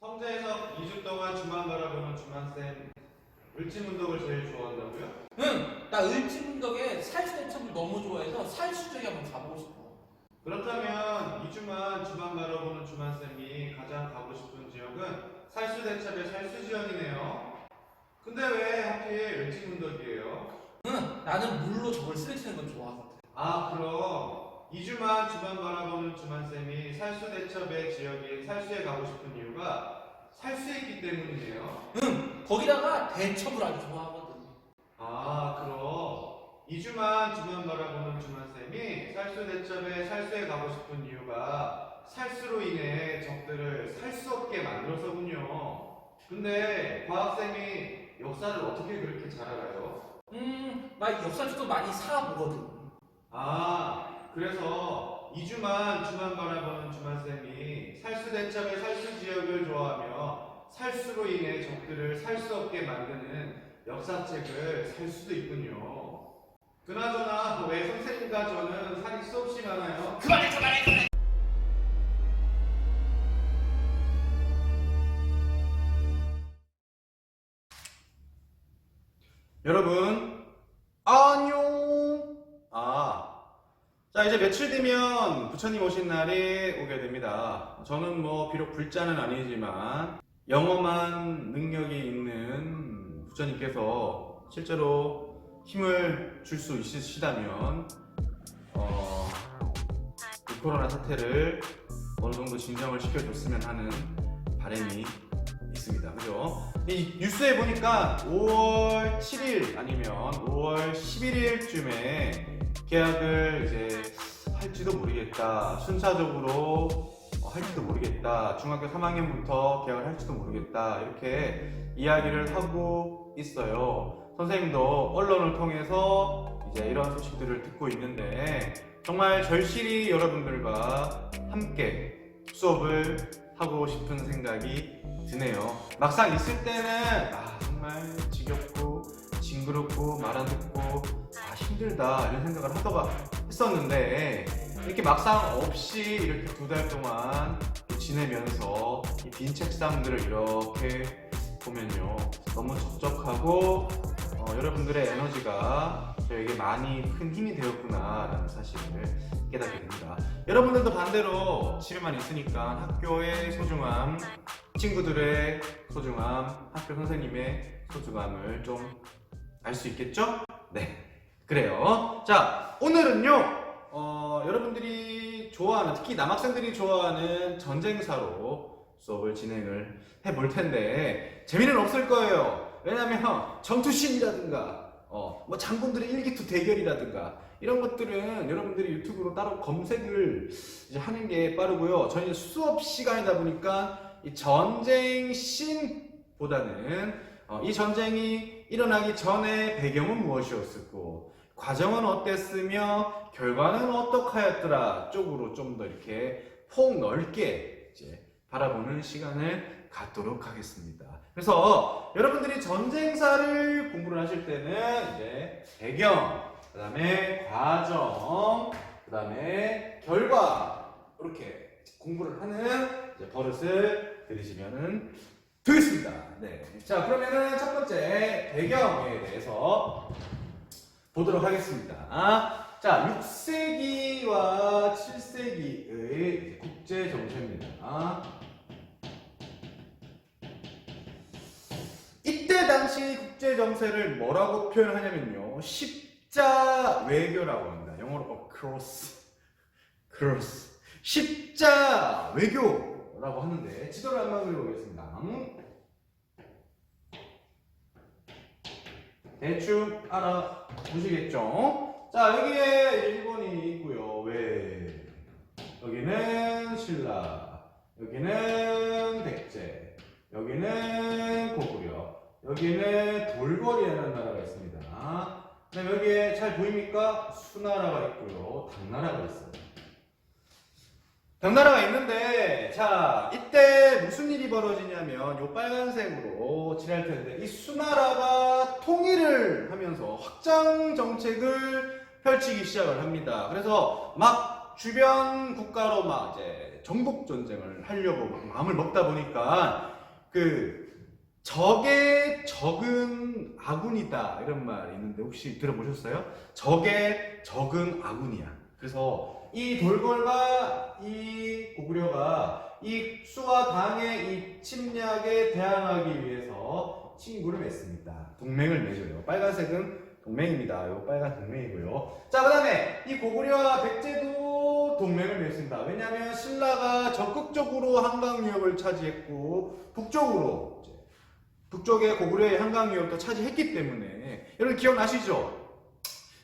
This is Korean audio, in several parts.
성재에서 2주 동안 주만 바라보는 주만쌤 을지문덕을 제일 좋아한다고요? 응! 나 을지문덕의 살수대첩을 너무 좋아해서 살수족에 한번 가보고 싶어. 그렇다면 2주만 주만 바라보는 주만쌤이 가장 가고 싶은 지역은 살수대첩의 살수지역이네요. 근데 왜 하필 을지문덕이에요? 응! 나는 물로 저걸 쓰러지는 건 좋아하거든. 아, 그럼 2주만 주만 바라보는 주만쌤이 살수대첩의 지역인 살수에 가고 싶은 이유가 살수에 있기 때문이네요. 응! 거기다가 대첩을 아주 좋아하거든. 아, 그럼 2주만 주만 바라보는 주만쌤이 살수대첩에 살수에 가고 싶은 이유가 살수로 인해 적들을 살 수 없게 만들어서군요. 근데 과학쌤이 역사를 어떻게 그렇게 잘 알아요? 나 역사책도 많이 사보거든. 아, 그래서 2주만 주만 바라보는 주만쌤이 살수대첩의 살수지역을 좋아하며 살수로 인해 적들을 살 수 없게 만드는 역사책을 살 수도 있군요. 그나저나 왜 선생님과 저는 살이 수없이 많아요? 그만해! 여러분, 안녕! 자, 이제 며칠 뒤면 부처님 오신 날이 오게 됩니다. 저는 비록 불자는 아니지만 영험한 능력이 있는 부처님께서 실제로 힘을 줄 수 있으시다면 이 코로나 사태를 어느 정도 진정을 시켜줬으면 하는 바람이 있습니다. 그죠? 이 뉴스에 보니까 5월 7일 아니면 5월 11일쯤에 계약을 이제 할지도 모르겠다. 순차적으로 할지도 모르겠다. 중학교 3학년부터 계약을 할지도 모르겠다. 이렇게 이야기를 하고 있어요. 선생님도 언론을 통해서 이제 이런 소식들을 듣고 있는데 정말 절실히 여러분들과 함께 수업을 하고 싶은 생각이 드네요. 막상 있을 때는 정말 지겹고 징그럽고 말 안 듣고 힘들다 이런 생각을 하다가 했었는데 이렇게 막상 없이 이렇게 2달 동안 지내면서 이 빈 책상들을 이렇게 보면요 너무 적적하고 여러분들의 에너지가 저에게 많이 큰 힘이 되었구나 라는 사실을 깨닫게 됩니다. 여러분들도 반대로 집에만 있으니까 학교의 소중함, 친구들의 소중함, 학교 선생님의 소중함을 좀 알 수 있겠죠? 네, 그래요. 자, 오늘은요 여러분들이 좋아하는, 특히 남학생들이 좋아하는 전쟁사로 수업을 진행을 해볼 텐데 재미는 없을 거예요. 왜냐면 전투씬이라든가 장군들의 일기투 대결이라든가 이런 것들은 여러분들이 유튜브로 따로 검색을 이제 하는 게 빠르고요. 저희는 수업 시간이다 보니까 이 전쟁 씬보다는 이 전쟁이 일어나기 전에 배경은 무엇이었었고 과정은 어땠으며 결과는 어떡하였더라 쪽으로 좀 더 이렇게 폭 넓게 이제 바라보는 시간을 갖도록 하겠습니다. 그래서 여러분들이 전쟁사를 공부를 하실 때는 이제 배경, 그 다음에 과정, 그 다음에 결과 이렇게 공부를 하는 이제 버릇을 들이시면 되겠습니다. 네. 자, 그러면은 첫 번째 배경에 대해서 보도록 하겠습니다. 자, 6세기와 7세기의 국제 정세입니다. 이때 당시 국제 정세를 뭐라고 표현하냐면요, 십자 외교라고 합니다. 영어로 cross. 십자 외교라고 하는데 지도를 한번 그려보겠습니다. 대충 알아보시겠죠? 자, 여기에 일본이 있고요. 왜? 여기는 신라, 여기는 백제, 여기는 고구려, 여기는 돌궐이라는 나라가 있습니다. 그다음 여기에 잘 보입니까? 수나라가 있고요. 당나라가 있어요. 당나라가 있는데, 자, 이때 무슨 일이 벌어지냐면 요 빨간색으로 칠할 텐데 이 수나라가 통일을 하면서 확장 정책을 펼치기 시작을 합니다. 그래서 막 주변 국가로 막 이제 정복 전쟁을 하려고 마음을 먹다 보니까 적의 적은 아군이다 이런 말이 있는데 혹시 들어보셨어요? 적의 적은 아군이야. 그래서 이 돌궐과 이 고구려가 이 수와 당의 이 침략에 대항하기 위해서 친구를 맺습니다. 동맹을 맺어요. 빨간색은 동맹입니다. 요 빨간 동맹이고요. 자, 그 다음에 이 고구려와 백제도 동맹을 맺습니다. 왜냐하면 신라가 적극적으로 한강 유역을 차지했고 북쪽에 고구려의 한강 유역도 차지했기 때문에, 여러분 기억나시죠?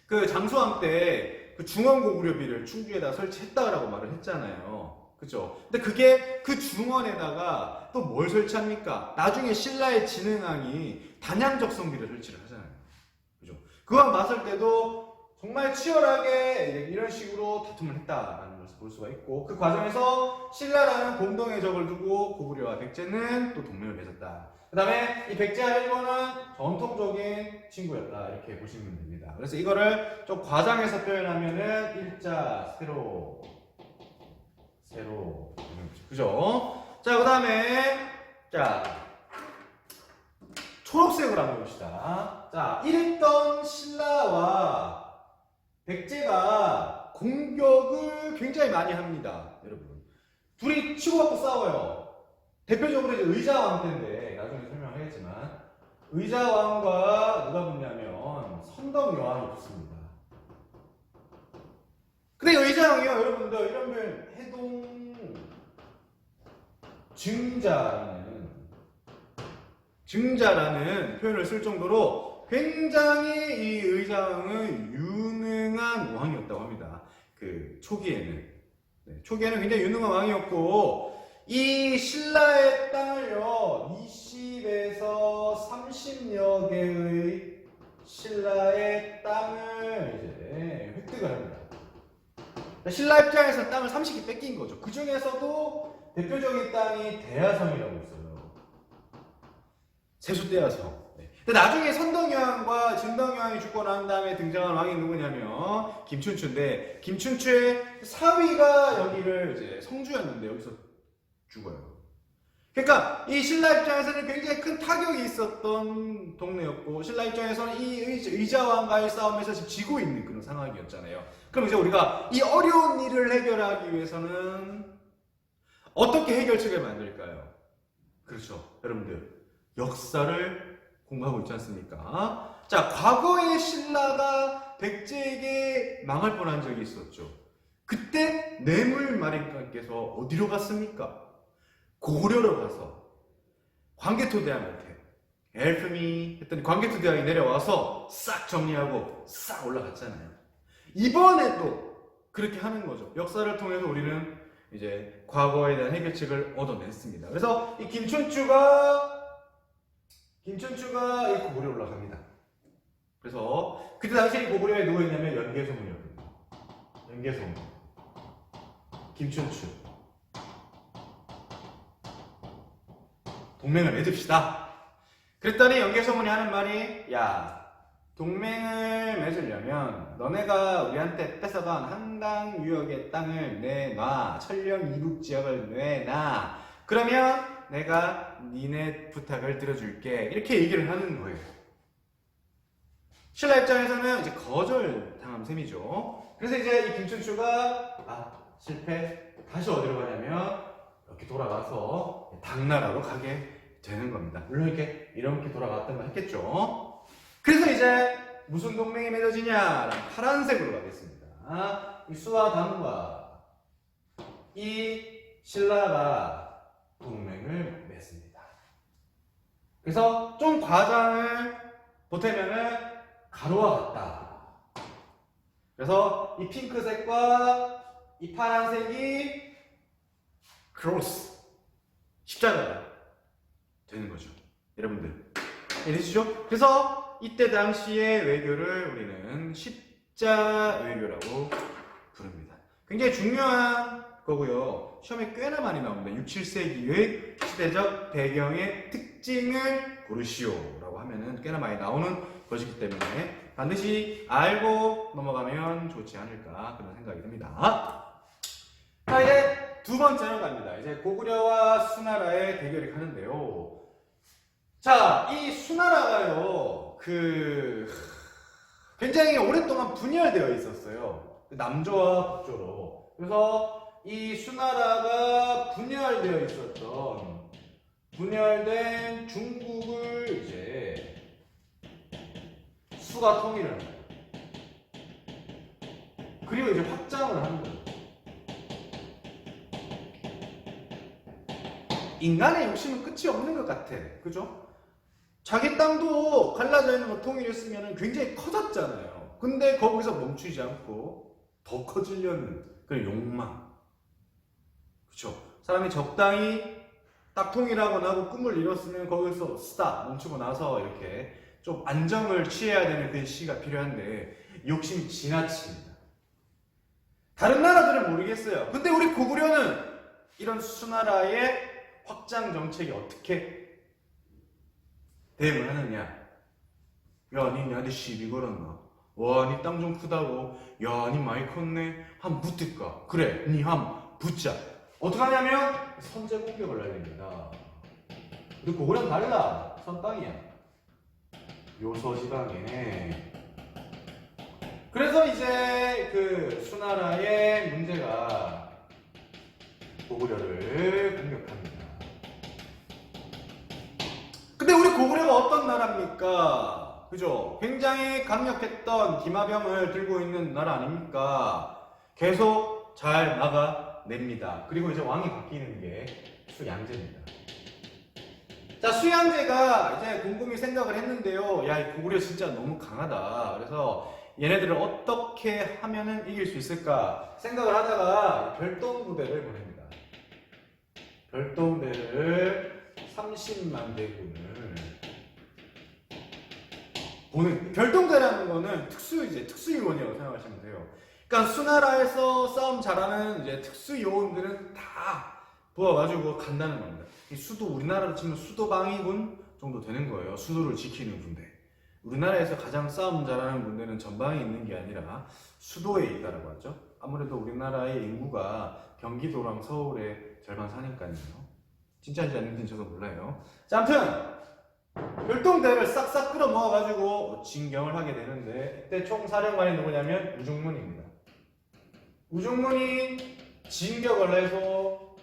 그 장수왕 때 그 중원 고구려비를 충주에다 설치했다라고 말을 했잖아요. 그죠? 근데 그게 그 중원에다가 또 뭘 설치합니까? 나중에 신라의 진흥왕이 단양적성비를 설치를 하잖아요. 그죠? 그와 맞설 때도 정말 치열하게 이런 식으로 다툼을 했다라는 것을 볼 수가 있고, 그 과정에서 신라라는 공동의 적을 두고 고구려와 백제는 또 동맹을 맺었다. 그 다음에 이 백제와 일본은 전통적인 친구였다 이렇게 보시면 됩니다. 그래서 이거를 좀 과장해서 표현하면은 일자 세로 그죠? 자, 그 다음에 초록색으로 한번 봅시다. 자, 이랬던 신라와 백제가 공격을 굉장히 많이 합니다. 여러분, 둘이 치고받고 싸워요. 대표적으로 이제 의자왕 때인데 나중에 설명하겠지만, 의자왕과 누가 붙냐면 선덕여왕이 붙습니다. 근데 의자왕이요, 여러분들 이런 표현 해동 증자라는 표현을 쓸 정도로 굉장히 이 의자왕은 유능한 왕이었다고 합니다. 그 초기에는 굉장히 유능한 왕이었고, 이 신라의 땅을요 20에서 30여 개의 신라의 땅을 이제 획득을 합니다. 신라 입장에서 땅을 30개 뺏긴 거죠. 그 중에서도 대표적인 땅이 대야성이라고 있어요. 세수 대야성. 근데 나중에 선덕여왕과 진덕여왕이 죽고 난 다음에 등장한 왕이 누구냐면 김춘추인데, 김춘추의 사위가 여기를 이제 성주였는데 여기서 죽어요. 그러니까 이 신라 입장에서는 굉장히 큰 타격이 있었던 동네였고, 신라 입장에서는 이 의자왕과의 싸움에서 지금 지고 있는 그런 상황이었잖아요. 그럼 이제 우리가 이 어려운 일을 해결하기 위해서는 어떻게 해결책을 만들까요? 그렇죠, 여러분들 역사를 공부하고 있지 않습니까? 자, 과거의 신라가 백제에게 망할 뻔한 적이 있었죠. 그때 뇌물마린관께서 어디로 갔습니까? 고구려로 가서 광개토대왕한테 Help me 했더니 광개토대왕이 내려와서 싹 정리하고 싹 올라갔잖아요. 이번에도 그렇게 하는 거죠. 역사를 통해서 우리는 이제 과거에 대한 해결책을 얻어냈습니다. 그래서 이 김춘추가 이 고구려로 올라갑니다. 그래서 그때 당시 고구려에 누구였냐면 연개소문이었거든요. 연개소문, 김춘추. 동맹을 맺읍시다. 그랬더니 연개소문이 하는 말이, 야, 동맹을 맺으려면 너네가 우리한테 뺏어간 한강 유역의 땅을 내놔. 천령 이북 지역을 내놔. 그러면 내가 니네 부탁을 들어줄게. 이렇게 얘기를 하는 거예요. 신라 입장에서는 이제 거절당한 셈이죠. 그래서 이제 이 김춘추가 실패. 다시 어디로 가냐면 이렇게 돌아가서 당나라로 가게 되는 겁니다. 물론 이렇게 돌아갔던 거 했겠죠. 그래서 이제 무슨 동맹이 맺어지냐? 파란색으로 가겠습니다. 이 수와 당과 이 신라가 동맹을 맺습니다. 그래서 좀 과장을 보태면은 가로와 같다. 그래서 이 핑크색과 이 파란색이 크로스, 십자가가 되는 거죠. 여러분들 이해되시죠? 그래서 이때 당시의 외교를 우리는 십자 외교라고 부릅니다. 굉장히 중요한 거고요. 시험에 꽤나 많이 나옵니다. 6, 7세기의 시대적 배경의 특징을 고르시오라고 하면은 꽤나 많이 나오는 것이기 때문에 반드시 알고 넘어가면 좋지 않을까 그런 생각이 듭니다. 자, 이제 두 번째로 갑니다. 이제 고구려와 수나라의 대결이 가는데요. 자, 이 수나라가요, 굉장히 오랫동안 분열되어 있었어요. 남조와 북조로. 그래서 이 수나라가 분열된 중국을 이제 수가 통일을 합니다. 그리고 이제 확장을 하는 거예요. 인간의 욕심은 끝이 없는 것 같아. 그죠? 자기 땅도 갈라져 있는 거 통일했으면 굉장히 커졌잖아요. 근데 거기서 멈추지 않고 더 커지려는 그런 욕망. 그쵸? 사람이 적당히 딱 통일하고 나고 꿈을 이뤘으면 거기서 스탑, 멈추고 나서 이렇게 좀 안정을 취해야 되는 그 시기가 필요한데 욕심이 지나칩니다. 다른 나라들은 모르겠어요. 근데 우리 고구려는 이런 수나라의 확장 정책이 어떻게 대응을 하느냐? 야, 니 나한테 시비 걸었나? 와, 니 땅 좀 크다고. 야, 니 많이 컸네. 한 붙을까? 그래, 니 한 붙자. 어떻게 하냐면 선제 공격을 날립니다. 근데 고구려는 달라. 선땅이야. 요서지방에. 그래서 이제 그 수나라의 문제가 고구려를 공격합니다. 근데 우리 고구려가 어떤 나라입니까? 그죠? 굉장히 강력했던 기마병을 들고 있는 나라 아닙니까? 계속 잘 막아냅니다. 그리고 이제 왕이 바뀌는 게 수양제입니다. 자, 수양제가 이제 곰곰이 생각을 했는데요. 야, 이 고구려 진짜 너무 강하다. 그래서 얘네들을 어떻게 하면은 이길 수 있을까 생각을 하다가 별동부대를 보냅니다. 별동대를 30만 대군을 보는, 별동대라는 거는 특수요원이라고 생각하시면 돼요. 그러니까 수나라에서 싸움 잘하는 이제 특수요원들은 다 부어가지고 간다는 겁니다. 이 수도, 우리나라로 치면 수도방위군 정도 되는 거예요. 수도를 지키는 군대. 우리나라에서 가장 싸움 잘하는 군대는 전방에 있는 게 아니라 수도에 있다라고 하죠. 아무래도 우리나라의 인구가 경기도랑 서울의 절반 사니까요. 진짜인지 아닌지는 저도 몰라요. 자, 아무튼 별동대를 싹싹 끌어모아가지고 진경을 하게 되는데, 이때 총사령관이 누구냐면 우중문입니다. 우중문이 진격을 해서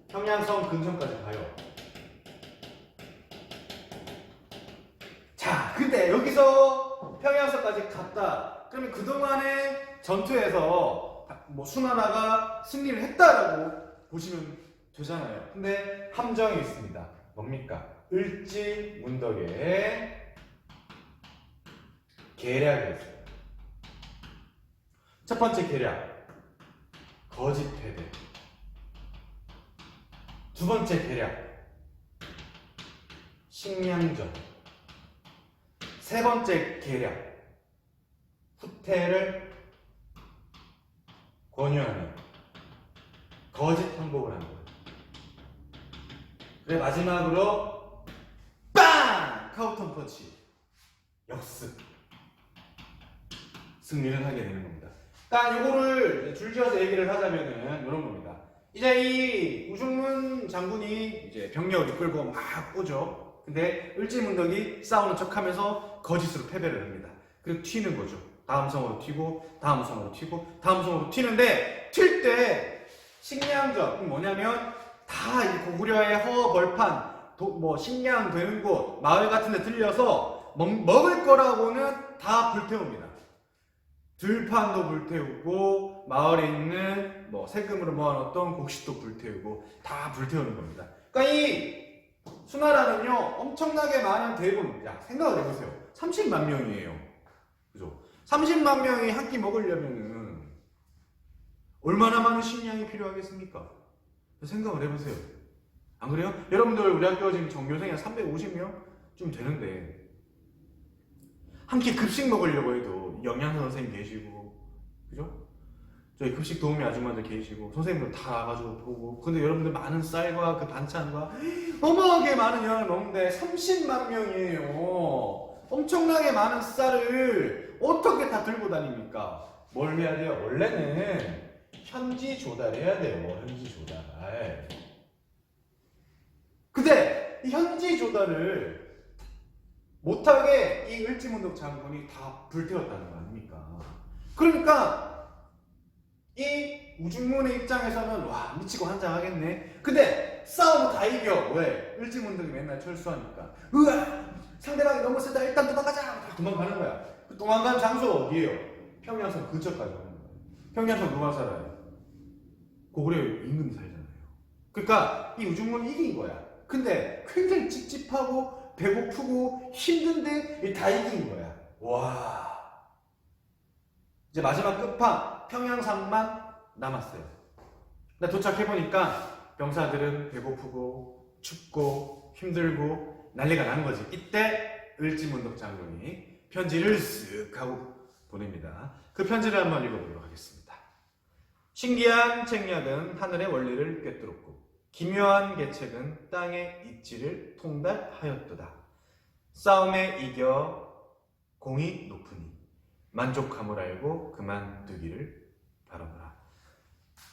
평양성 근처까지 가요. 자, 근데 여기서 평양성까지 갔다. 그러면 그동안의 전투에서 뭐 수나라가 승리를 했다라고 보시면 되잖아요. 근데 함정이 있습니다. 뭡니까? 을지문덕에 계략이 있어요. 첫 번째 계략, 거짓 패배. 두 번째 계략, 식량전. 세 번째 계략, 후퇴를 권유하는 거짓 항복을 하는 거예요. 그래, 마지막으로 빵! 카우턴 펀치, 역습, 승리를 하게 되는 겁니다. 딱 요거를 줄지어서 얘기를 하자면은 이런 겁니다. 이제 이 우중문 장군이 이제 병력을 이끌고 막 오죠. 근데 을지문덕이 싸우는 척하면서 거짓으로 패배를 합니다. 그리고 튀는 거죠. 다음 성으로 튀고, 다음 성으로 튀고, 다음 성으로 튀는데, 튈 때 식량전 뭐냐면 다 이 고구려의 허벌판, 뭐 식량 되는 곳, 마을 같은 데 들려서 먹을 거라고는 다 불태웁니다. 들판도 불태우고, 마을에 있는 뭐 세금으로 모아놓던 곡식도 불태우고, 다 불태우는 겁니다. 그러니까 이 수나라는요, 엄청나게 많은 대군, 야, 생각을 해보세요. 30만 명이에요. 그죠? 30만 명이 한 끼 먹으려면은 얼마나 많은 식량이 필요하겠습니까? 생각을 해보세요. 안 그래요? 여러분들, 우리 학교 지금 전교생이 한 350명쯤 되는데, 한 끼 급식 먹으려고 해도 영양사 선생님 계시고, 그죠? 저희 급식 도우미 아줌마들 계시고, 선생님들 다 와가지고 보고, 근데 여러분들 많은 쌀과 그 반찬과 어마어마하게 많은 양을 먹는데 30만 명이에요. 엄청나게 많은 쌀을 어떻게 다 들고 다닙니까? 뭘 해야 돼요? 원래는 현지 조달해야 돼요. 현지 조달. 근데 이 현지 조달을 못하게 이 을지문덕 장군이 다 불태웠다는 거 아닙니까? 그러니까 이 우중문의 입장에서는 와 미치고 환장하겠네. 근데 싸움은 다 이겨. 왜? 을지문덕이 맨날 철수하니까. 으아! 상대방이 너무 세다. 일단 도망가자. 도망가는 거야. 그 도망간 장소가 어디예요? 평양성 근처까지 가는 거예요. 평양성 누가 살아요? 고구려 임금이 살잖아요. 그러니까 이 우중문이 이긴 거야. 근데 굉장히 찝찝하고 배고프고 힘든데 다 이긴 거야. 와. 이제 마지막 끝판 평양상만 남았어요. 근데 도착해보니까 병사들은 배고프고 춥고 힘들고 난리가 나는 거지. 이때 을지문덕 장군이 편지를 쓱 하고 보냅니다. 그 편지를 한번 읽어보도록 하겠습니다. 신기한 책략은 하늘의 원리를 꿰뚫었고 기묘한 계책은 땅의 이치를 통달하였도다. 싸움에 이겨 공이 높으니 만족함을 알고 그만두기를 바라보라.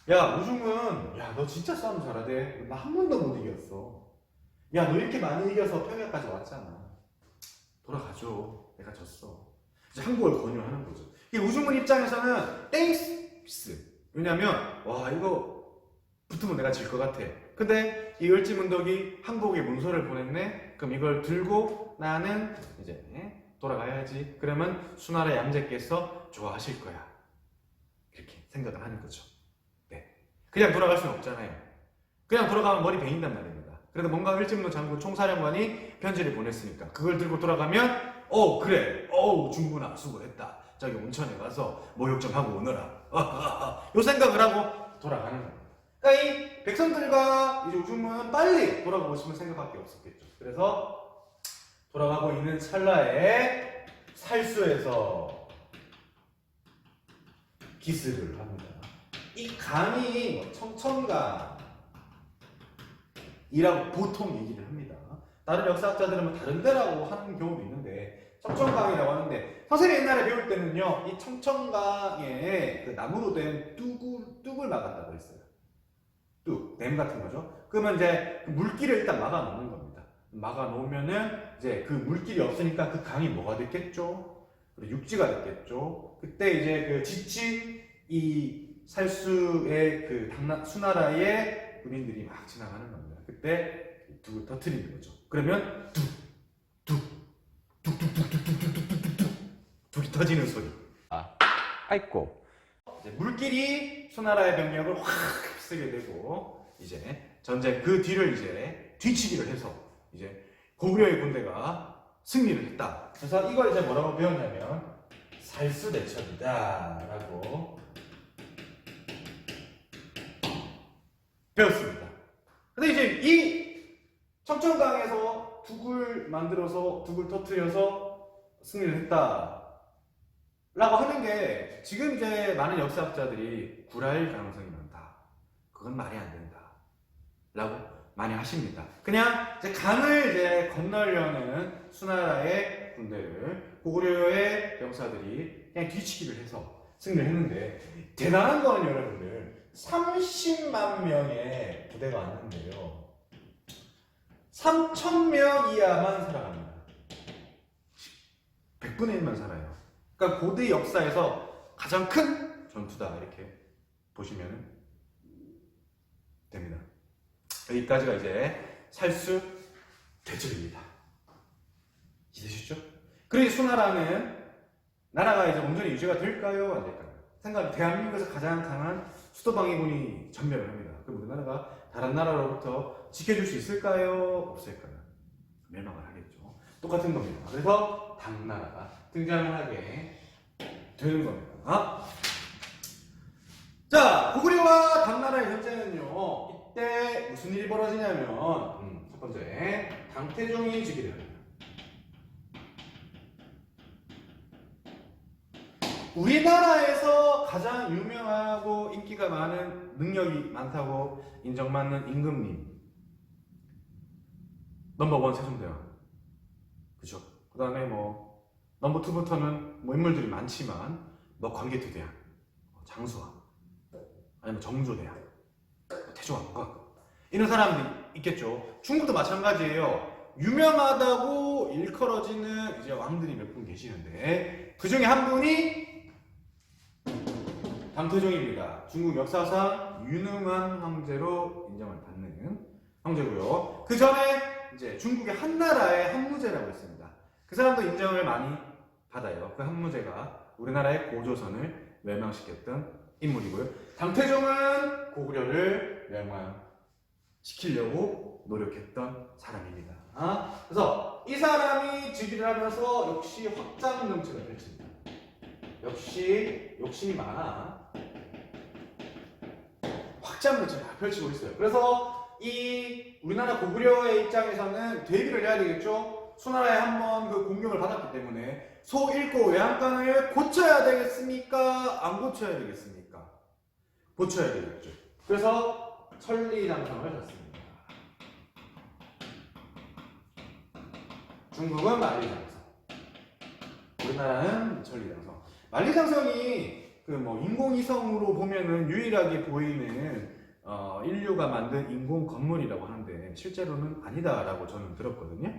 야 우중은 야 너 진짜 싸움 잘하대. 나 한 번도 못 이겼어. 야 너 이렇게 많이 이겨서 평양까지 왔잖아. 돌아가죠. 내가 졌어. 이제 항복을 권유하는 거죠. 이 우중문 입장에서는 땡스. 왜냐면 와 이거 붙으면 내가 질 것 같아. 근데 이 을지문덕이 항복의 문서를 보냈네. 그럼 이걸 들고 나는 이제 돌아가야지. 그러면 수나라 양제께서 좋아하실 거야. 이렇게 생각을 하는 거죠. 네. 그냥 돌아갈 수는 없잖아요. 그냥 돌아가면 머리 베인단 말입니다. 그래도 뭔가 을지문덕 장군 총사령관이 편지를 보냈으니까 그걸 들고 돌아가면 그래. 중군아 수고했다. 저기 온천에 가서 목욕 좀 하고 오너라. 요 생각을 하고 돌아가는 겁니다. 그러니까 이 백성들과 이제 우중문은 빨리 돌아가고 싶은 생각밖에 없었겠죠. 그래서 돌아가고 있는 찰나에 살수에서 기습을 합니다. 이 강이 청천강이라고 보통 얘기를 합니다. 다른 역사학자들은 뭐 다른 데라고 하는 경우도 있는데 청천강이라고 하는데 선생님이 옛날에 배울 때는요 이 청천강에 그 나무로 된 뚝을 막았다고 했어요. 댐 같은 거죠. 그러면 이제 그 물길을 일단 막아 놓는 겁니다. 막아 놓으면은 이제 그 물길이 없으니까 그 강이 뭐가 됐겠죠? 육지가 됐겠죠. 그때 이제 그 지친 이 살수의 그 수나라의 군인들이 막 지나가는 겁니다. 그때 뚝을 터트리는 거죠. 그러면 뚝이 터지는 소리. 아이고. 이제 물길이 수나라의 병력을 확 쓰게 되고 이제 전쟁 그 뒤를 이제 뒤치기를 해서 이제 고구려의 군대가 승리를 했다. 그래서 이걸 이제 뭐라고 배웠냐면 살수대첩이다라고 배웠습니다. 근데 이제 이 청천강에서 둑을 만들어서 둑을 터트려서 승리를 했다. 라고 하는 게 지금 이제 많은 역사학자들이 구라일 가능성이 많다. 그건 말이 안 된다. 라고 많이 하십니다. 그냥 이제 강을 이제 건너려는 수나라의 군대를 고구려의 병사들이 그냥 뒤치기를 해서 승리를 했는데 대단한 거는 여러분들 30만 명의 부대가 왔는데요. 3,000명 이하만 살아갑니다. 100분의 1만 살아요. 그러니까 고대 역사에서 가장 큰 전투다 이렇게 보시면 됩니다. 여기까지가 이제 살수 대첩입니다. 이해되셨죠? 그리고 수나라는 나라가 이제 온전히 유지가 될까요? 안 될까요? 생각 대한민국에서 가장 강한 수도방위군이 전멸을 합니다. 그럼 우리나라가 다른 나라로부터 지켜줄 수 있을까요? 없을까요? 멸망을 하겠죠. 똑같은 겁니다. 그래서 당나라가 등장을 하게 되는 겁니다. 자, 고구려와 당나라의 전쟁은요, 이때 무슨 일이 벌어지냐면, 첫 번째, 당태종이 즉위를 합니다. 우리나라에서 가장 유명하고 인기가 많은 능력이 많다고 인정받는 임금님. 넘버 1 세종대왕. 그죠? 그 다음에 뭐, 넘버 2부터는 뭐 인물들이 많지만, 뭐 광개토대왕, 장수왕. 아니면 정조대왕, 태조왕건 이런 사람들이 있겠죠. 중국도 마찬가지예요. 유명하다고 일컬어지는 이제 왕들이 몇 분 계시는데 그 중에 한 분이唐태종입니다. 중국 역사상 유능한 황제로 인정을 받는 황제고요. 그 전에 이제 중국의 한나라의 한무제라고 있습니다. 그 사람도 인정을 많이 받아요. 그 한무제가 우리나라의 고조선을 멸망시켰던 인물이고요.唐태종은 고구려를 멸망시키려고 노력했던 사람입니다. 그래서 이 사람이 즉위를 하면서 역시 확장 정책을 펼칩니다. 역시 욕심이 많아. 확장 정책을 펼치고 있어요. 그래서 이 우리나라 고구려의 입장에서는 대비를 해야 되겠죠. 수나라에 한번 그 공격을 받았기 때문에 소일고 외양간을 고쳐야 되겠습니까? 안 고쳐야 되겠습니까? 고쳐야 되겠죠. 그래서 천리장성을 샀습니다. 중국은 만리장성, 우리나라는 천리장성. 만리장성이 그 뭐 인공위성으로 보면은 유일하게 보이는 인류가 만든 인공 건물이라고 하는데 실제로는 아니다라고 저는 들었거든요.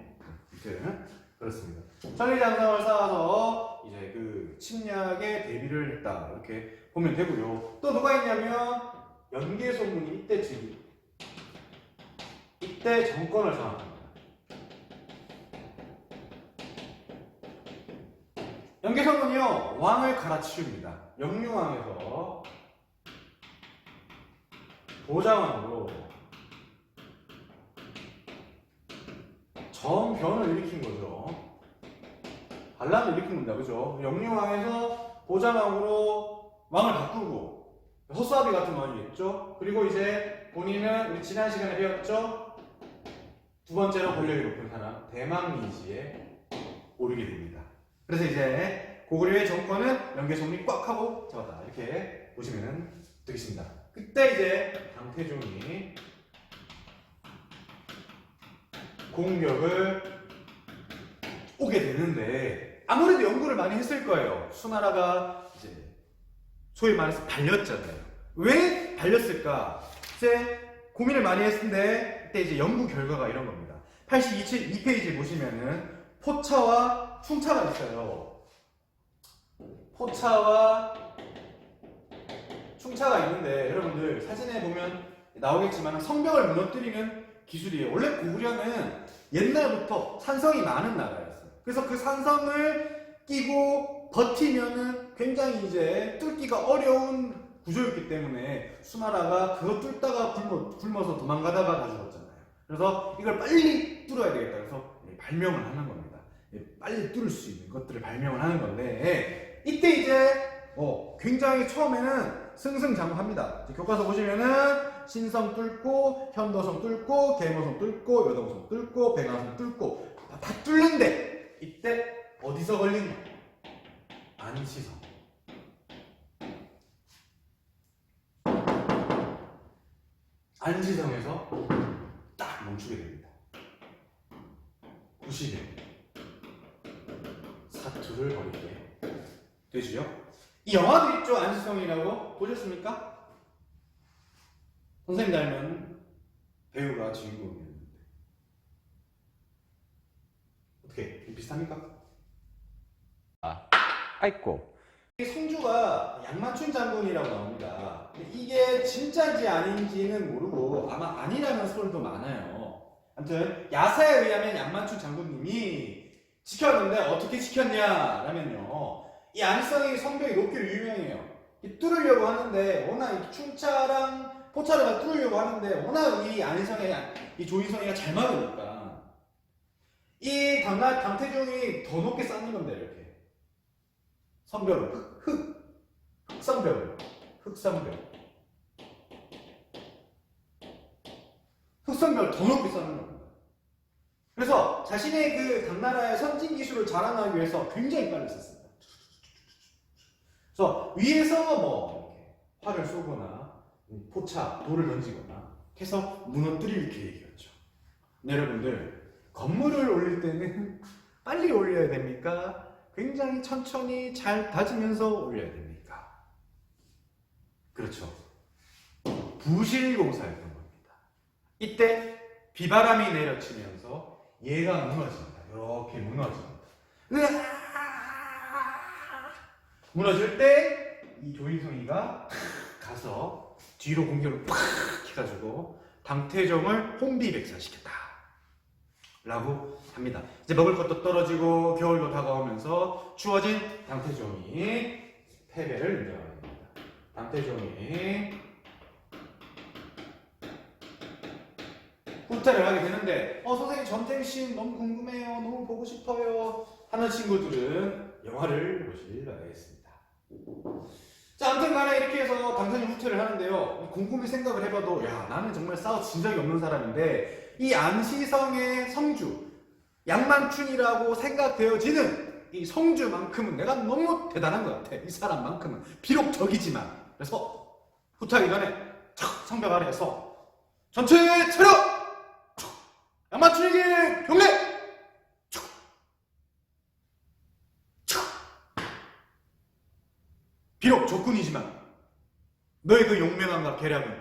아무튼 그렇습니다. 천리장성을 쌓아서 이제 그 침략에 대비를 했다 이렇게 보면 되고요. 또 누가 있냐면 연개소문이 이때 정권을 장악합니다. 연개소문이요 왕을 갈아치웁니다. 영유왕에서 보장왕으로 정변을 일으킨 거죠. 반란을 일으킨 겁니다. 그죠? 영유왕에서 보장왕으로 왕을 바꾸고 허수아비 같은 왕이겠죠. 그리고 이제 본인은 우리 지난 시간에 배웠죠. 두 번째로 권력이 높은 사람 대망리지에 오르게 됩니다. 그래서 이제 고구려의 정권은 연개소문이 꽉 하고 잡았다 이렇게 보시면 되겠습니다. 그때 이제唐태종이 공격을 오게 되는데 아무래도 연구를 많이 했을 거예요. 수나라가 이제 소위 말해서 발렸잖아요. 왜 발렸을까? 이제 고민을 많이 했는데 그때 이제 연구 결과가 이런 겁니다. 82페이지 보시면은 포차와 충차가 있어요. 포차와 충차가 있는데 여러분들 사진에 보면 나오겠지만 성벽을 무너뜨리는 기술이에요. 원래 고구려는 옛날부터 산성이 많은 나라였어요. 그래서 그 산성을 끼고 버티면은 굉장히 이제 뚫기가 어려운 구조였기 때문에 수나라가 그거 뚫다가 굶어서 도망가다가 다 죽었잖아요. 그래서 이걸 빨리 뚫어야 되겠다. 그래서 발명을 하는 겁니다. 빨리 뚫을 수 있는 것들을 발명을 하는 건데 이때 이제 굉장히 처음에는 승승장구합니다. 교과서 보시면은 신성 뚫고 현도성 뚫고 계모성 뚫고 여동성 뚫고 백왕성 뚫고 다 뚫는데 이때 어디서 걸린 거? 안시성. 안시성에서 딱 멈추게 됩니다. 90일 사투를 벌이게 되지요. 이 영화도 있죠. 안시성이라고 보셨습니까? 선생님 닮은 배우가 주인공이었는데 어떻게 비슷합니까? 아이고 성주가 양만춘 장군이라고 나옵니다. 근데 이게 진짜인지 아닌지는 모르고 아마 아니라는 설도 많아요. 아무튼 야사에 의하면 양만춘 장군님이 지켰는데 어떻게 지켰냐라면요. 이 안시성이 성벽이 높기로 유명해요. 뚫으려고 하는데 워낙 이 충차랑 포차를 뚫으려고 하는데 워낙 이 안시성의 이 조인성이가 잘 막으니까 이唐태종이 더 높게 쌓는 건데 이렇게 성벽을 흑성벽을 흑성벽을 더 높게 쌓는 겁니다. 그래서 자신의 그 당나라의 선진 기술을 자랑하기 위해서 굉장히 빨리 썼습니다. 그래서 위에서 뭐 이렇게 활을 쏘거나 포차, 돌을 던지거나 해서 무너뜨릴 계획이었죠. 네, 여러분들 건물을 올릴 때는 빨리 올려야 됩니까? 굉장히 천천히 잘 다지면서 올려야 됩니까? 그렇죠. 부실공사였던 겁니다. 이때 비바람이 내려치면서 얘가 무너집니다. 이렇게 무너집니다. 무너질 때 이 조인성이가 가서 뒤로 공격을 팍 해가지고 당태종을 혼비백산시켰다 라고 합니다. 이제 먹을 것도 떨어지고 겨울도 다가오면서 추워진 당태종이 패배를 인정합니다. 당태종이 후퇴를 하게 되는데 선생님 전쟁씬 너무 궁금해요. 너무 보고 싶어요. 하는 친구들은 영화를 보실 바라겠습니다. 자, 아무튼 간에 이렇게 해서 당태종 후퇴를 하는데요. 곰곰이 생각을 해봐도 야, 나는 정말 싸워진 적이 없는 사람인데 이 안시성의 성주 양만춘이라고 생각되어지는 이 성주만큼은 내가 너무 대단한 것 같아. 이 사람만큼은 비록 적이지만. 그래서 후퇴하기 전에 촥 성벽 아래에서 전체 차렷! 양만춘에게 경례! 비록 적군이지만 너의 그 용맹함과 계략은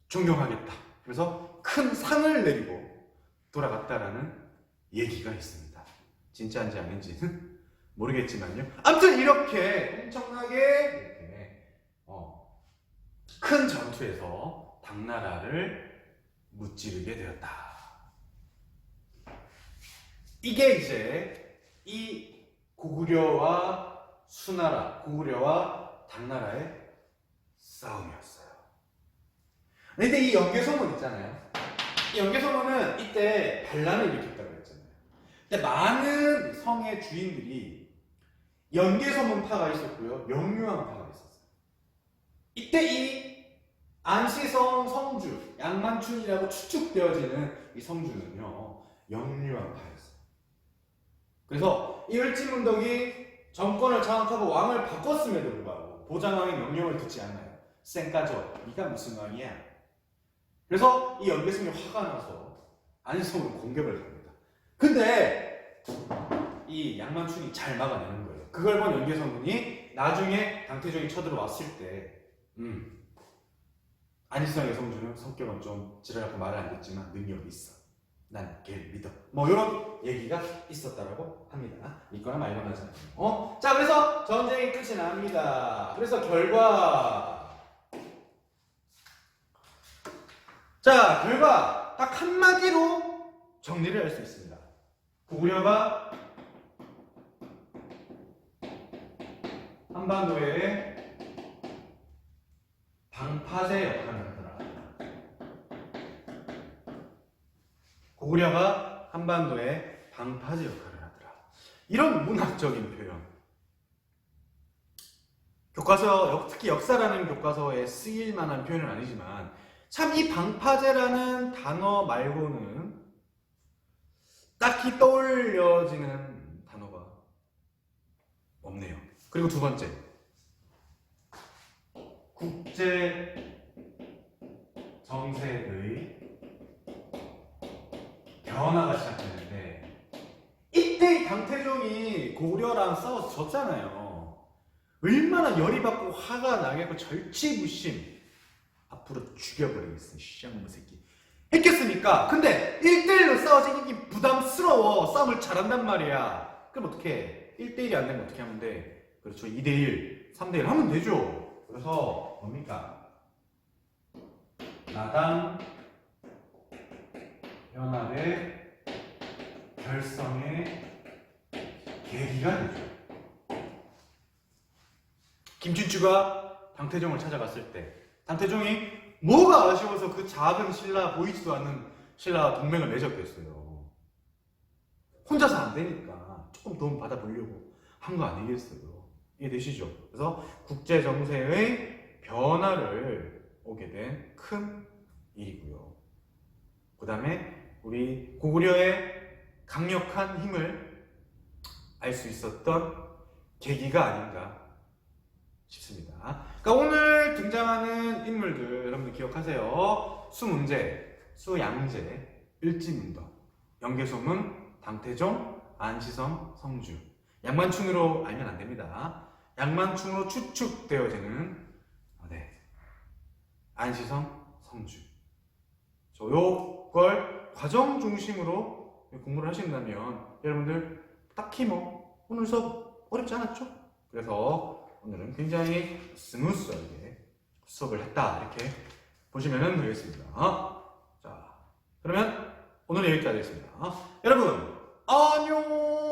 존경하겠다. 그래서 큰 상을 내리고 돌아갔다라는 얘기가 있습니다. 진짜인지 아닌지는 모르겠지만요. 아무튼 이렇게 엄청나게 이렇게 큰 전투에서 당나라를 무찌르게 되었다. 이게 이제 이 고구려와 수나라, 고구려와 당나라의 싸움이었어요. 근데 이 연개소문 있잖아요. 이 연개소문은 이때 반란을 일으켰다고 했잖아요. 근데 많은 성의 주인들이 연개소문파가 있었고요, 영유한파가 있었어요. 이때 이 안시성 성주, 양만춘이라고 추측되어지는 이 성주는요, 영유한파였어요. 그래서 이 을지문덕이 정권을 장악하고 왕을 바꿨음에도 불구하고 보장왕의 명령을 듣지 않아요. 쌩까져, 네가 무슨 왕이야? 그래서 이 연개성이 화가 나서 안시성을 공격을 합니다. 근데 이 양만춘이 잘 막아내는 거예요. 그걸 본 연개성군이 나중에 당태종이 쳐들어왔을 때 안시성의 성주는 성격은 좀 지랄하고 말을 안 듣지만 능력이 있어. 난 걔를 믿어. 뭐 이런 얘기가 있었다라고 합니다. 믿거나 말거나 하잖아요. 자, 그래서 전쟁이 끝이 납니다. 그래서 결과. 자, 결과 딱 한마디로 정리를 할 수 있습니다. 고구려가 한반도의 방파제 역할을 하더라. 고구려가 한반도의 방파제 역할을 하더라. 이런 문학적인 표현. 교과서, 특히 역사라는 교과서에 쓰일 만한 표현은 아니지만 참 이 방파제라는 단어 말고는 딱히 떠올려지는 단어가 없네요. 그리고 두 번째, 국제 정세의 변화가 시작되는데 이때 당태종이 고구려랑 싸워서 졌잖아요. 얼마나 열이 받고 화가 나겠고 절치부심, 앞으로 죽여버리겠어 쌍무 새끼 했겠습니까? 근데 1대1로 싸워서 이게 부담스러워. 싸움을 잘한단 말이야. 그럼 어떻게 1대1이 안 되면 어떻게 하면 돼? 그렇죠, 2대1, 3대1 하면 되죠. 그래서 뭡니까? 나당 연합의 결성의 계기가 되죠. 김춘추가 당태종을 찾아갔을 때 당태종이 뭐가 아쉬워서 그 작은 신라, 보이지도 않는 신라와 동맹을 맺었겠어요. 혼자서 안 되니까 조금 도움 받아보려고 한 거 아니겠어요. 이해되시죠? 그래서 국제정세의 변화를 오게 된 큰 일이고요. 그 다음에 우리 고구려의 강력한 힘을 알 수 있었던 계기가 아닌가 싶습니다. 그러니까 오늘 등장하는 인물들 여러분들 기억하세요. 수문제, 수양제, 을지문덕, 연개소문, 당태종, 안시성, 성주. 양만춘으로 알면 안 됩니다. 양만춘으로 추측되어지는 안시성, 성주. 요걸 과정 중심으로 공부를 하신다면 여러분들 딱히 뭐 오늘 수업 어렵지 않았죠? 그래서 오늘은 굉장히 스무스하게 수업을 했다 이렇게 보시면 되겠습니다. 자, 그러면 오늘 여기까지 하겠습니다. 여러분 안녕.